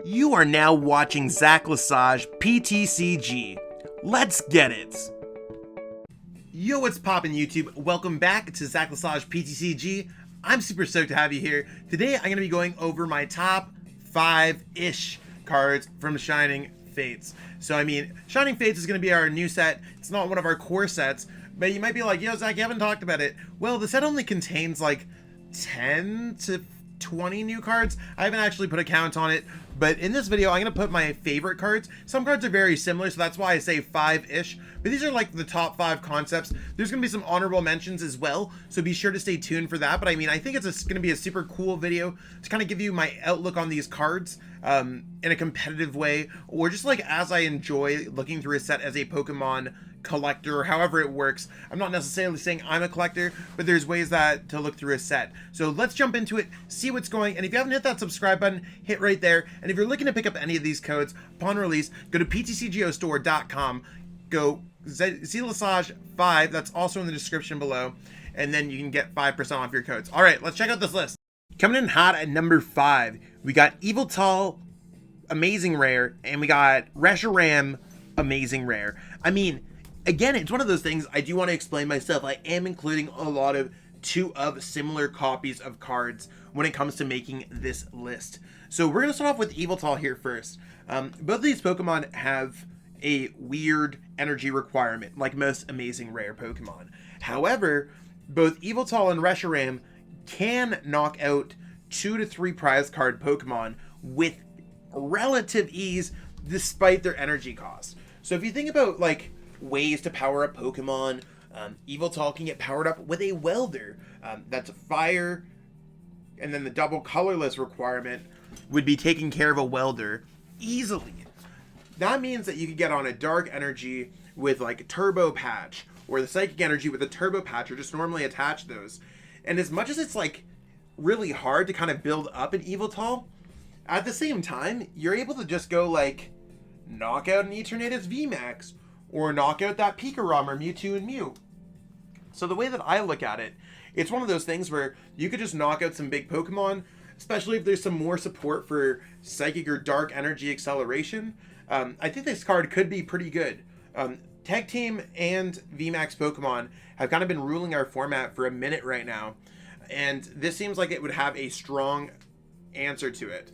You are now watching Zach Lesage PTCG. Let's get it! Yo, what's poppin' YouTube? Welcome back to Zach Lesage PTCG. I'm super stoked to have you here. Today I'm going to be going over my top 5-ish cards from Shining Fates. So I mean, Shining Fates is going to be our new set. It's not one of our core sets, but you might be like, yo Zach, you haven't talked about it. Well, the set only contains like 10 to 20 new cards. I haven't actually put a count on it, but in this video I'm going to put my favorite cards. Some cards are very similar, so that's why I say 5-ish, but these are like the top 5 concepts. There's going to be some honorable mentions as well, so be sure to stay tuned for that. But I mean, I think it's going to be a super cool video to kind of give you my outlook on these cards in a competitive way, or just like as I enjoy looking through a set as a Pokemon collector, however it works. I'm not necessarily saying I'm a collector, but there's ways that to look through a set. So let's jump into it, see what's going. And if you haven't hit that subscribe button, hit right there. And if you're looking to pick up any of these codes upon release, go to ptcgostore.com, go ZLesage5, that's also in the description below, and then you can get 5% off your codes. All right, let's check out this list. Coming in hot at number 5, we got Yveltal, amazing rare, and we got Reshiram, amazing rare. I mean, again, it's one of those things I do want to explain myself. I am including a lot of 2 of similar copies of cards when it comes to making this list. So we're going to start off with Yveltal here first. Both of these Pokemon have a weird energy requirement, like most amazing rare Pokemon. However, both Yveltal and Reshiram can knock out 2 to 3 prize card Pokemon with relative ease despite their energy cost. So if you think about like ways to power up Pokemon, Yveltal can get powered up with a welder. That's fire, and then the double colorless requirement would be taking care of a welder easily. That means that you could get on a dark energy with like a turbo patch, or the psychic energy with a turbo patch, or just normally attach those. And as much as it's like really hard to kind of build up an Yveltal, at the same time, you're able to just go like knock out an Eternatus VMAX, or knock out that Pikarom or Mewtwo and Mew. So the way that I look at it, it's one of those things where you could just knock out some big Pokemon, especially if there's some more support for Psychic or Dark Energy acceleration. I think this card could be pretty good. Tag Team and VMAX Pokemon have kind of been ruling our format for a minute right now, and this seems like it would have a strong answer to it.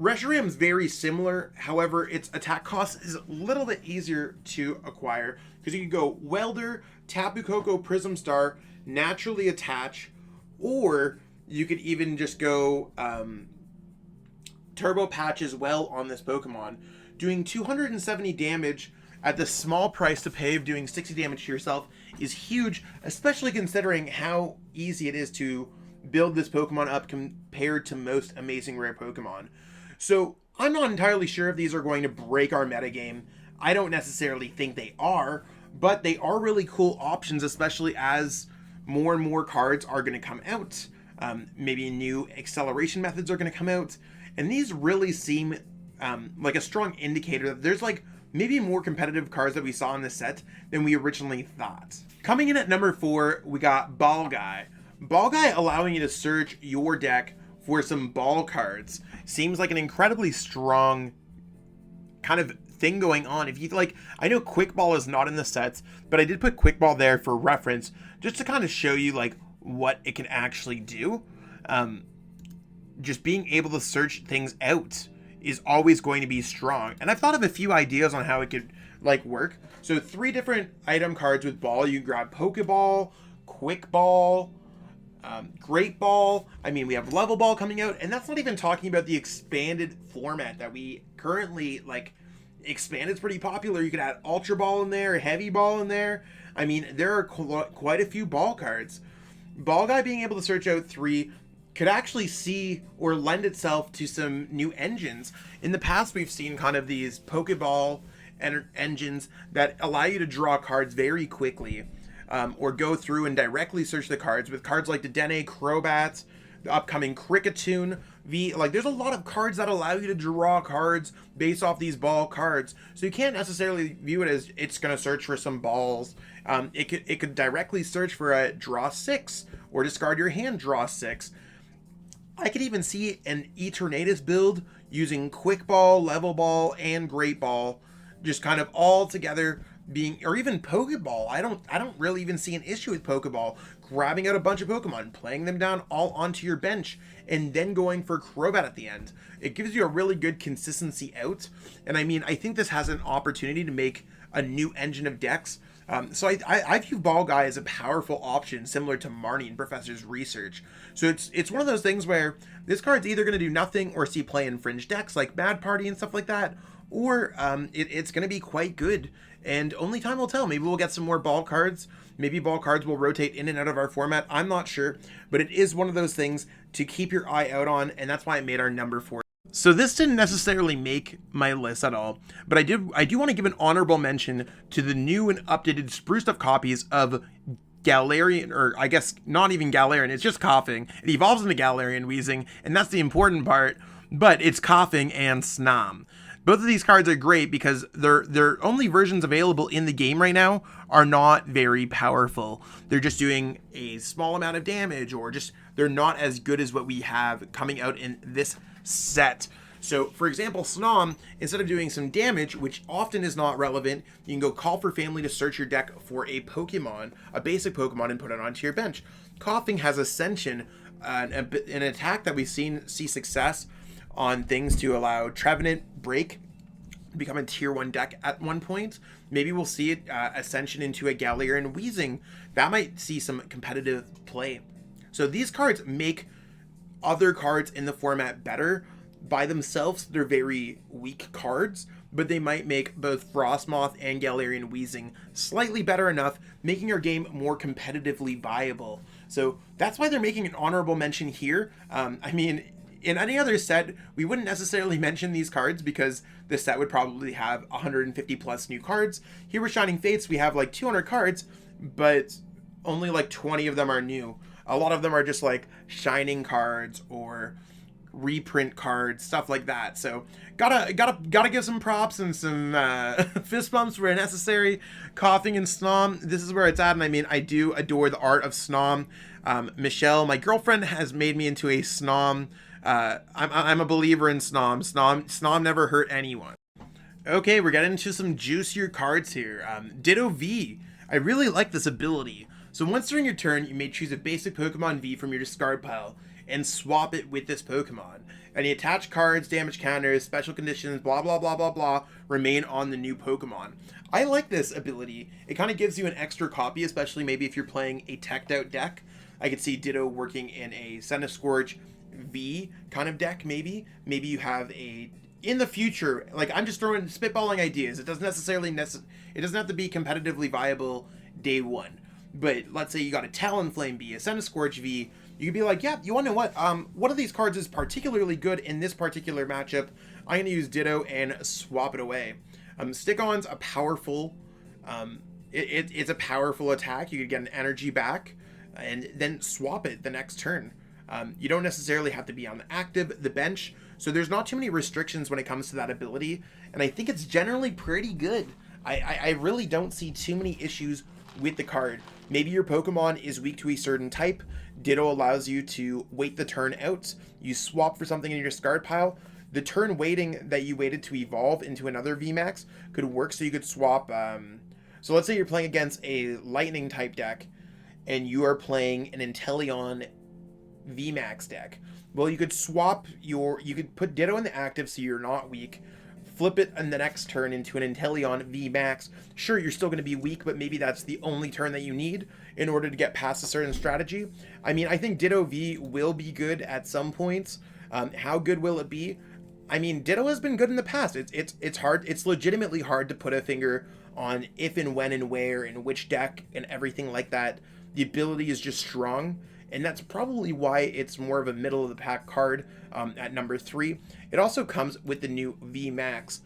Reshiram's very similar, however, its attack cost is a little bit easier to acquire because you can go Welder, Tapu Koko, Prism Star, naturally attach, or you could even just go Turbo Patch as well on this Pokemon, doing 270 damage at the small price to pay of doing 60 damage to yourself is huge, especially considering how easy it is to build this Pokemon up compared to most amazing rare Pokemon. So I'm not entirely sure if these are going to break our metagame. I don't necessarily think they are, but they are really cool options, especially as more and more cards are going to come out. Maybe new acceleration methods are going to come out, and these really seem like a strong indicator that there's like maybe more competitive cards that we saw in this set than we originally thought. Coming in at number 4, we got Ball Guy. Ball Guy allowing you to search your deck for some ball cards seems like an incredibly strong kind of thing going on. If you like, I know Quick Ball is not in the sets, but I did put Quick Ball there for reference just to kind of show you like what it can actually do. Just being able to search things out is always going to be strong, and I've thought of a few ideas on how it could like work. So 3 different item cards with ball. You grab Pokeball, Quick Ball, Great Ball. I mean, we have Level Ball coming out, and that's not even talking about the expanded format that we currently like. Expanded's pretty popular. You could add Ultra Ball in there, Heavy Ball in there. I mean, there are quite a few ball cards. Ball Guy being able to search out 3 could actually see or lend itself to some new engines. In the past, we've seen kind of these Pokeball engines that allow you to draw cards very quickly, or go through and directly search the cards with cards like the Dedenne, Crobat, the upcoming Kricketune V. Like, there's a lot of cards that allow you to draw cards based off these ball cards. So you can't necessarily view it as it's going to search for some balls. It could directly search for a draw 6 or discard your hand, draw 6. I could even see an Eternatus build using quick ball, level ball, and great ball, just kind of all together being, or even Pokeball. I don't really even see an issue with Pokeball. Grabbing out a bunch of Pokemon, playing them down all onto your bench, and then going for Crobat at the end. It gives you a really good consistency out. And I mean, I think this has an opportunity to make a new engine of decks. So I view Ball Guy as a powerful option, similar to Marnie in Professor's research. So it's one of those things where this card's either going to do nothing or see play in fringe decks like Mad Party and stuff like that, or it's going to be quite good. And only time will tell. Maybe we'll get some more ball cards. Maybe ball cards will rotate in and out of our format. I'm not sure, but it is one of those things to keep your eye out on, and that's why I made our number 4. So this didn't necessarily make my list at all, but I do want to give an honorable mention to the new and updated spruced up copies of Galarian, or I guess not even Galarian, it's just Coughing. It evolves into Galarian Wheezing, and that's the important part, but it's Coughing and Snom. Both of these cards are great because their only versions available in the game right now are not very powerful. They're just doing a small amount of damage, or just they're not as good as what we have coming out in this set. So, for example, Snom, instead of doing some damage, which often is not relevant, you can go call for family to search your deck for a Pokemon, a basic Pokemon, and put it onto your bench. Coughing has Ascension, an attack that we've see success on things to allow Trevenant Break become a tier 1 deck at one point. Maybe we'll see it Ascension into a Galarian Wheezing. That might see some competitive play. So these cards make other cards in the format better. By themselves, they're very weak cards, but they might make both Frostmoth and Galarian Wheezing slightly better enough, making your game more competitively viable. So that's why they're making an honorable mention here. I mean, in any other set, we wouldn't necessarily mention these cards because the set would probably have 150 plus new cards. Here with Shining Fates, we have like 200 cards, but only like 20 of them are new. A lot of them are just like Shining cards or reprint cards, stuff like that. So gotta give some props and some fist bumps where necessary. Coughing and Snom, this is where it's at, and I mean, I do adore the art of Snom. Michelle, my girlfriend, has made me into a Snom. I'm a believer in Snom. Snom never hurt anyone. Okay, we're getting into some juicier cards here. Ditto V. I really like this ability. So once during your turn, you may choose a basic Pokemon V from your discard pile and swap it with this Pokemon. Any attached cards, damage counters, special conditions, blah, blah, blah, blah, blah, remain on the new Pokemon. I like this ability. It kind of gives you an extra copy, especially maybe if you're playing a teched out deck. I could see Ditto working in a Centiskorch V kind of deck, maybe. Maybe you have a, in the future, like I'm just spitballing ideas. It doesn't necessarily, it doesn't have to be competitively viable day one. But let's say you got a Talonflame V, a Centiskorch V, you could be like, yeah, you want to know what? One of these cards is particularly good in this particular matchup. I'm going to use Ditto and swap it away. Stick-On's a powerful, it's a powerful attack. You could get an energy back and then swap it the next turn. You don't necessarily have to be on the active, the bench, so there's not too many restrictions when it comes to that ability, and I think it's generally pretty good. I really don't see too many issues with the card. Maybe your Pokemon is weak to a certain type. Ditto allows you to wait the turn out. You swap for something in your discard pile. The turn waiting that you waited to evolve into another VMAX could work, so you could swap. So let's say you're playing against a Lightning type deck, and you are playing an Inteleon VMAX deck. Well, you could swap you could put Ditto in the active so you're not weak, flip it in the next turn into an Inteleon VMAX. Sure, you're still going to be weak, but maybe that's the only turn that you need in order to get past a certain strategy. I mean, I think Ditto V will be good at some points. How good will it be? I mean, Ditto has been good in the past. It's hard. It's legitimately hard to put a finger on if and when and where and which deck and everything like that. The ability is just strong, and that's probably why it's more of a middle of the pack card at number 3. It also comes with the new V Max.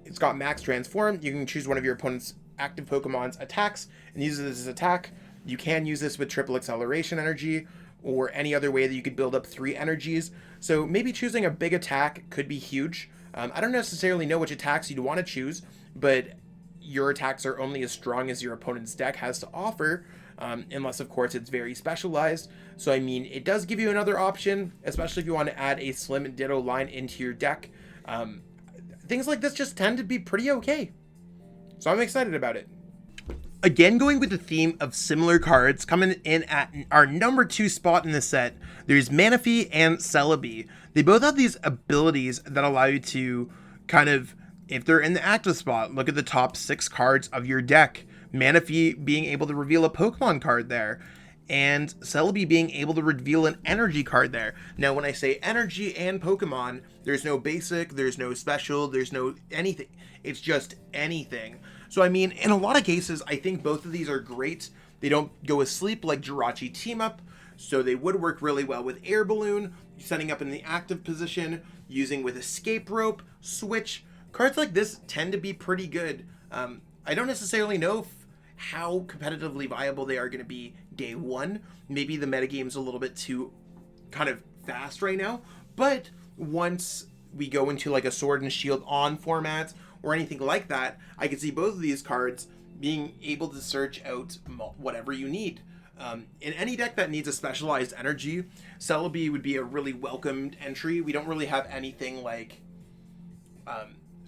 It's got Max Transform. You can choose one of your opponent's active Pokemon's attacks and use it as attack. You can use this with triple acceleration energy or any other way that you could build up 3 energies. So maybe choosing a big attack could be huge. I don't necessarily know which attacks you'd want to choose, but your attacks are only as strong as your opponent's deck has to offer. Unless, of course, it's very specialized. So, I mean, it does give you another option, especially if you want to add a Slim Ditto line into your deck. Things like this just tend to be pretty okay. So I'm excited about it. Again, going with the theme of similar cards, coming in at our number 2 spot in the set, there's Manaphy and Celebi. They both have these abilities that allow you to kind of, if they're in the active spot, look at the top 6 cards of your deck. Manaphy being able to reveal a Pokemon card there, and Celebi being able to reveal an energy card there. Now, when I say energy and Pokemon, there's no basic, there's no special, there's no anything. It's just anything. So, I mean, in a lot of cases, I think both of these are great. They don't go asleep like Jirachi Team Up, so they would work really well with Air Balloon, setting up in the active position, using with Escape Rope, Switch. Cards like this tend to be pretty good. I don't necessarily know how competitively viable they are going to be day one. Maybe the metagame's a little bit too kind of fast right now, but once we go into like a Sword and Shield on format or anything like that, I could see both of these cards being able to search out whatever you need. In any deck that needs a specialized energy, Celebi would be a really welcomed entry. We don't really have anything like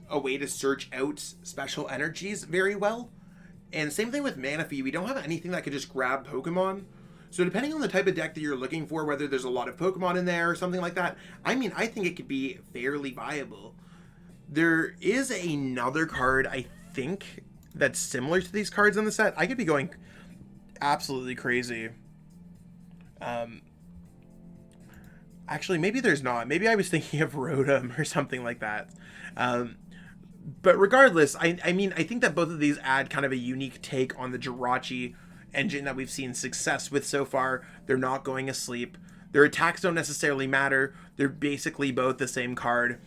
a way to search out special energies very well. And same thing with Manaphy. We don't have anything that could just grab Pokemon. So depending on the type of deck that you're looking for, whether there's a lot of Pokemon in there or something like that, I mean, I think it could be fairly viable. There is another card, I think, that's similar to these cards in the set. I could be going absolutely crazy. Actually, maybe there's not. Maybe I was thinking of Rotom or something like that. But regardless, I mean, I think that both of these add kind of a unique take on the Jirachi engine that we've seen success with so far. They're not going asleep. Their attacks don't necessarily matter. They're basically both the same card.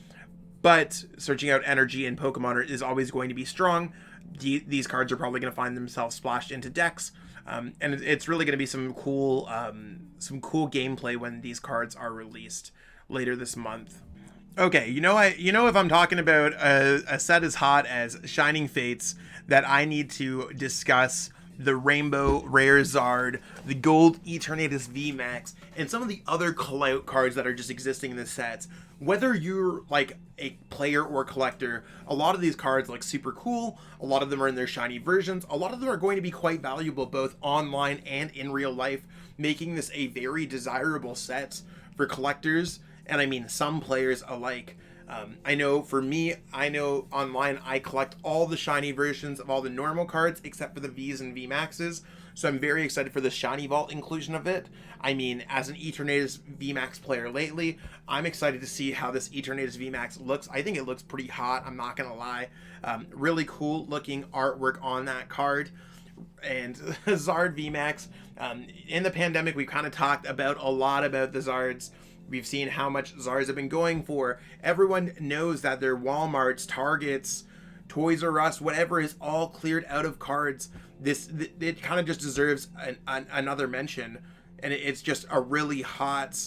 But searching out energy in Pokemon is always going to be strong. These cards are probably going to find themselves splashed into decks. And it's really going to be some cool gameplay when these cards are released later this month. Okay, you know if I'm talking about a set as hot as Shining Fates, that I need to discuss the Rainbow Rare Zard, the Gold Eternatus VMAX, and some of the other call-out cards that are just existing in the sets. Whether you're like a player or collector, a lot of these cards look super cool. A lot of them are in their shiny versions. A lot of them are going to be quite valuable both online and in real life, making this a very desirable set for collectors. And I mean, some players alike. I know for me, online I collect all the shiny versions of all the normal cards except for the Vs and VMAXs. So I'm very excited for the Shiny Vault inclusion of it. I mean, as an Eternatus VMAX player lately, I'm excited to see how this Eternatus VMAX looks. I think it looks pretty hot, I'm not going to lie. Really cool looking artwork on that card. And Zard VMAX, in the pandemic, we kind of talked about a lot about the Zards. We've seen how much Zards have been going for. Everyone knows that their Walmarts, Targets, Toys R Us, whatever is all cleared out of cards. It kind of just deserves another mention, and it's just a really hot.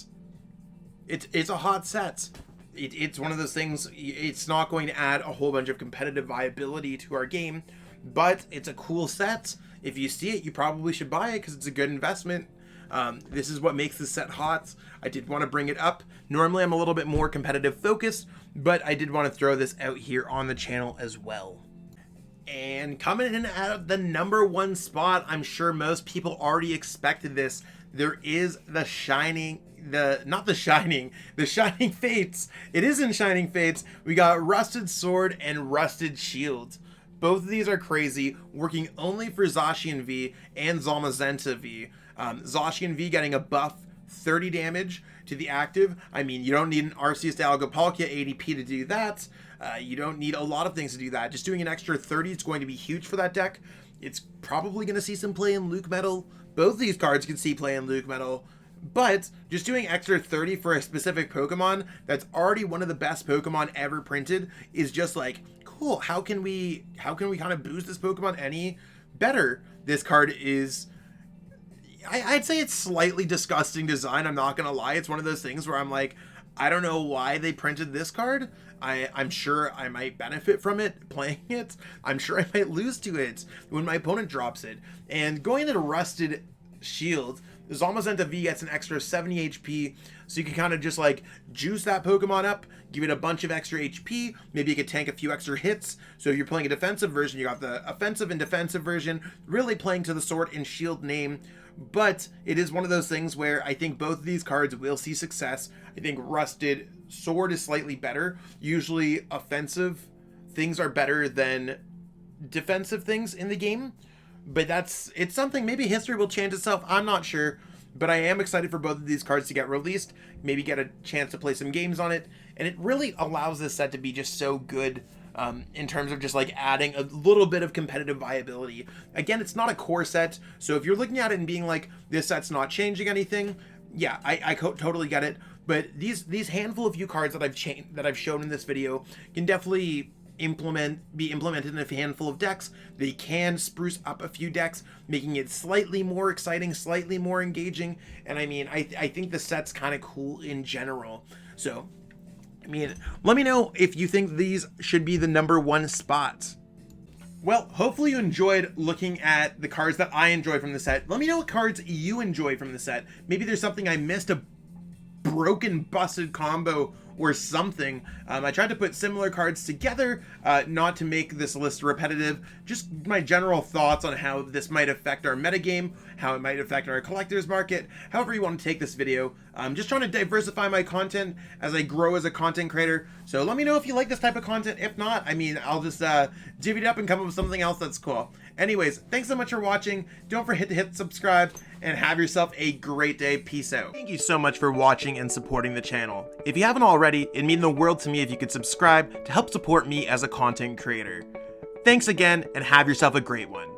It's a hot set. It's one of those things. It's not going to add a whole bunch of competitive viability to our game, but it's a cool set. If you see it, you probably should buy it because it's a good investment. This is what makes this set hot. I did want to bring it up. Normally I'm a little bit more competitive focused, but I did want to throw this out here on the channel as well. And coming in at the number 1 spot, I'm sure most people already expected this. There is the Shining Fates. It is in Shining Fates. We got Rusted Sword and Rusted Shield. Both of these are crazy, working only for Zacian V and Zamazenta V. Zacian V getting a buff 30 damage to the active. I mean, you don't need an Arceus to Algopalkia ADP to do that. You don't need a lot of things to do that. Just doing an extra 30 is going to be huge for that deck. It's probably going to see some play in Luke Metal. Both these cards can see play in Luke Metal. But just doing extra 30 for a specific Pokemon that's already one of the best Pokemon ever printed is just like, cool. How can we kind of boost this Pokemon any better? This card is, I'd say it's slightly disgusting design. I'm not going to lie. It's one of those things where I'm like, I don't know why they printed this card. I'm sure I might benefit from it playing it. I'm sure I might lose to it when my opponent drops it. And going into Rusted Shield, Zamazenta V gets an extra 70 HP, So you can kind of just like juice that Pokemon up, give it a bunch of extra HP, maybe you could tank a few extra hits. So if you're playing a defensive version, you got the offensive and defensive version, really playing to the Sword and Shield name. But it is one of those things where I think both of these cards will see success. I think Rusted Sword is slightly better. Usually offensive things are better than defensive things in the game. But it's something, maybe history will change itself, I'm not sure. But I am excited for both of these cards to get released, maybe get a chance to play some games on it, and it really allows this set to be just so good in terms of just like adding a little bit of competitive viability. Again, it's not a core set, so if you're looking at it and being like, this set's not changing anything, yeah, I totally get it. But these handful of few cards that I've shown in this video can definitely be implemented in a handful of decks. They can spruce up a few decks, making it slightly more exciting, slightly more engaging. And I mean, I think the set's kind of cool in general. So, I mean, let me know if you think these should be the #1 spots. Well, hopefully you enjoyed looking at the cards that I enjoy from the set. Let me know what cards you enjoy from the set. Maybe there's something I missed, a broken, busted combo or something. I tried to put similar cards together, not to make this list repetitive, just my general thoughts on how this might affect our metagame, how it might affect our collector's market, however you want to take this video. I'm just trying to diversify my content as I grow as a content creator, so let me know if you like this type of content. If not, I mean, I'll just divvy it up and come up with something else that's cool. Anyways, thanks so much for watching. Don't forget to hit subscribe and have yourself a great day. Peace out. Thank you so much for watching and supporting the channel. If you haven't already, it'd mean the world to me if you could subscribe to help support me as a content creator. Thanks again and have yourself a great one.